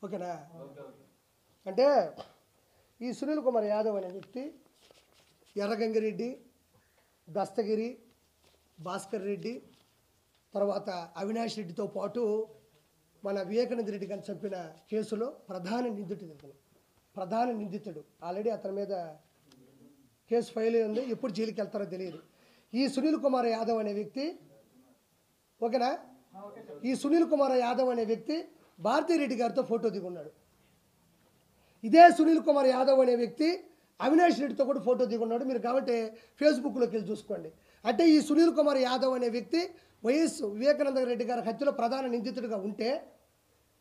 ఓకేనా? అంటే ఈ సునీల్ కుమార్ యాదవ్ అనే వ్యక్తి ఎర్రగంగిరెడ్డి, దస్తగిరి, భాస్కర్ రెడ్డి, తర్వాత అవినాష్ రెడ్డితో పాటు మన వివేకానంద రెడ్డి గారిని చంపిన కేసులో ప్రధాన నిందితుడు ఆల్రెడీ అతని మీద కేసు ఫైల్ ఉంది. ఎప్పుడు జైలుకి వెళ్తారో తెలియదు. ఈ సునీల్ కుమార్ యాదవ్ అనే వ్యక్తి, ఓకేనా, ఈ సునీల్ కుమార్ యాదవ్ అనే వ్యక్తి భారతీరెడ్డి గారితో ఫోటో దిగున్నాడు. ఇదే సునీల్ కుమార్ యాదవ్ అనే వ్యక్తి అవినాష్ రెడ్డితో కూడా ఫోటో దిగున్నాడు. మీరు కాబట్టి ఫేస్బుక్లోకి వెళ్ళి చూసుకోండి. అంటే ఈ సునీల్ కుమార్ యాదవ్ అనే వ్యక్తి వైఎస్ వివేకానంద రెడ్డి గారి హత్యలో ప్రధాన నిందితుడిగా ఉంటే,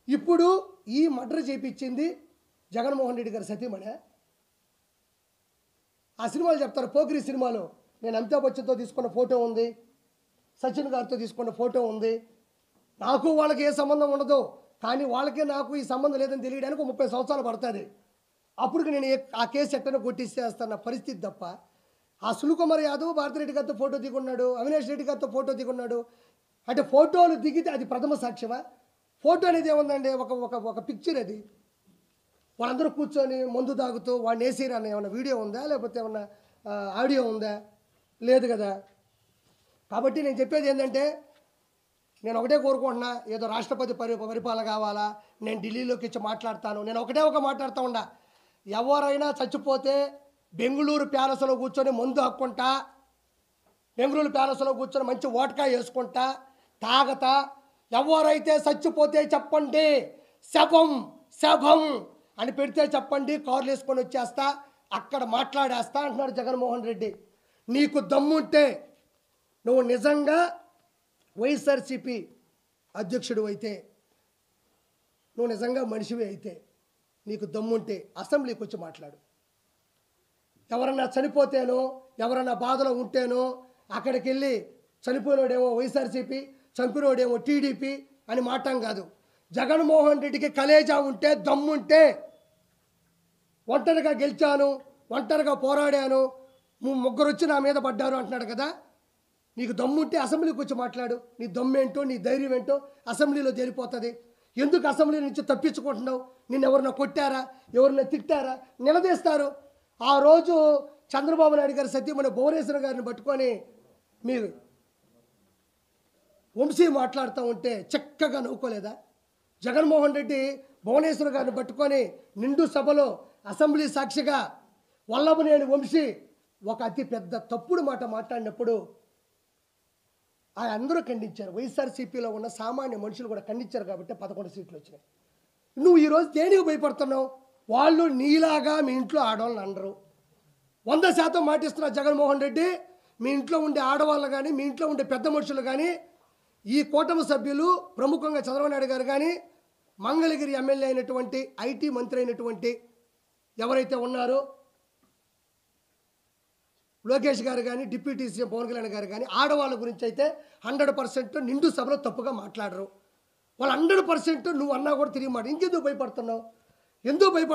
ఇప్పుడు ఈ మర్డర్ చేయించింది జగన్మోహన్ రెడ్డి గారి సతీమణి. ఆ సినిమాలు చెప్తారు, పోకిరి సినిమాలో నేను అమితాబ్ బచ్చన్తో తీసుకున్న ఫోటో ఉంది, సచిన్ గారితో తీసుకున్న ఫోటో ఉంది, నాకు వాళ్ళకి ఏ సంబంధం ఉండదు, కానీ వాళ్ళకే నాకు ఈ సంబంధం లేదని తెలియడానికి 30 సంవత్సరాలు పడుతుంది. అప్పుడు నేను ఆ కేసు ఎట్టనో కొట్టిస్తేస్తున్న పరిస్థితి తప్ప, ఆ సునీల్ కుమార్ యాదవ్ భారతిరెడ్డి గారితో ఫోటో దిగున్నాడు, అవినాష్ రెడ్డి గారితో ఫోటో దిగున్నాడు. అంటే ఫోటోలు దిగితే అది ప్రథమ సాక్ష్యమా? ఫోటో అనేది ఏముందండి, ఒక పిక్చర్. అది వాళ్ళందరూ కూర్చొని మందు తాగుతూ వాడిని వేసిరన్న ఏమన్నా వీడియో ఉందా, లేకపోతే ఏమన్నా ఆడియో ఉందా? లేదు కదా. కాబట్టి నేను చెప్పేది ఏంటంటే, నేను ఒకటే కోరుకుంటున్నా, ఏదో రాష్ట్రపతి పరిపాలన కావాలా, నేను ఢిల్లీలోకి వచ్చి మాట్లాడతాను, నేను ఒకటే మాట్లాడుతూ ఉండా. ఎవరైనా చచ్చిపోతే బెంగళూరు ప్యాలెస్లో కూర్చొని మందు హక్కుంటా, బెంగళూరు ప్యాలెస్లో కూర్చొని మంచి ఓటకా వేసుకుంటా తాగతా, ఎవరైతే చచ్చిపోతే చెప్పండి, శభం అని పెడితే చెప్పండి, కార్లు వేసుకొని వచ్చేస్తా, అక్కడ మాట్లాడేస్తా అంటున్నాడు జగన్మోహన్ రెడ్డి. నీకు దమ్ముంటే, నువ్వు నిజంగా వైఎస్ఆర్సీపీ అధ్యక్షుడు అయితే, నువ్వు నిజంగా మనిషివి అయితే, నీకు దమ్ముంటే అసెంబ్లీకి వచ్చి మాట్లాడు. ఎవరన్నా చనిపోతేనో, ఎవరన్నా బాధలో ఉంటేనో అక్కడికి వెళ్ళి చనిపోయినోడేమో వైఎస్ఆర్సీపీ, చంపినోడేమో టీడీపీ అని మాటం కాదు. జగన్మోహన్ రెడ్డికి కలేజా ఉంటే, దమ్ముంటే, ఒంటరిగా గెలిచాను, ఒంటరిగా పోరాడాను, ముగ్గురు వచ్చి నా మీద పడ్డారు అంటున్నాడు కదా. నీకు దమ్ముంటే అసెంబ్లీకి వచ్చి మాట్లాడు. నీ దమ్మేంటో, నీ ధైర్యం ఏంటో అసెంబ్లీలో తేలిపోతుంది. ఎందుకు అసెంబ్లీ నుంచి తప్పించుకుంటున్నావు? నిన్ను ఎవరన్నా కొట్టారా, ఎవరన్నా తిట్టారా? నిలదీస్తారు. ఆ రోజు చంద్రబాబు నాయుడు గారి సత్యమని భువనేశ్వర్ గారిని పట్టుకొని మీరు వంశీ మాట్లాడుతూ ఉంటే చక్కగా నవ్వుకోలేదా? జగన్మోహన్ రెడ్డి భువనేశ్వర్ గారిని పట్టుకొని నిండు సభలో అసెంబ్లీ సాక్షిగా వల్లభనేని వంశీ ఒక అతి పెద్ద తప్పుడు మాట మాట్లాడినప్పుడు ఆయన అందరూ ఖండించారు. వైఎస్ఆర్సీపీలో ఉన్న సామాన్య మనుషులు కూడా ఖండించారు. కాబట్టి 11 సీట్లు వచ్చినాయి. నువ్వు ఈరోజు దేనికి భయపడుతున్నావు? వాళ్ళు నీలాగా మీ ఇంట్లో ఆడవాళ్ళని అనరు. 100% మాటిస్తున్నా జగన్మోహన్ రెడ్డి. మీ ఇంట్లో ఉండే ఆడవాళ్ళు కానీ, మీ ఇంట్లో ఉండే పెద్ద మనుషులు కానీ, ఈ కూటమి సభ్యులు ప్రముఖంగా చంద్రబాబు నాయుడు గారు కానీ, మంగళగిరి ఎమ్మెల్యే అయినటువంటి ఐటీ మంత్రి అయినటువంటి ఎవరైతే ఉన్నారో లోకేష్ గారు కానీ, డిప్యూటీ సీఎం పవన్ కళ్యాణ్ గారు కానీ, ఆడవాళ్ళ గురించి అయితే 100% నిండు సభలో తప్పుగా మాట్లాడరు. వాళ్ళు 100% నువ్వు అన్నా కూడా తిరిగి మాట. ఇంకెందుకు భయపడుతున్నావు? ఎందుకు భయపడుతున్నావు?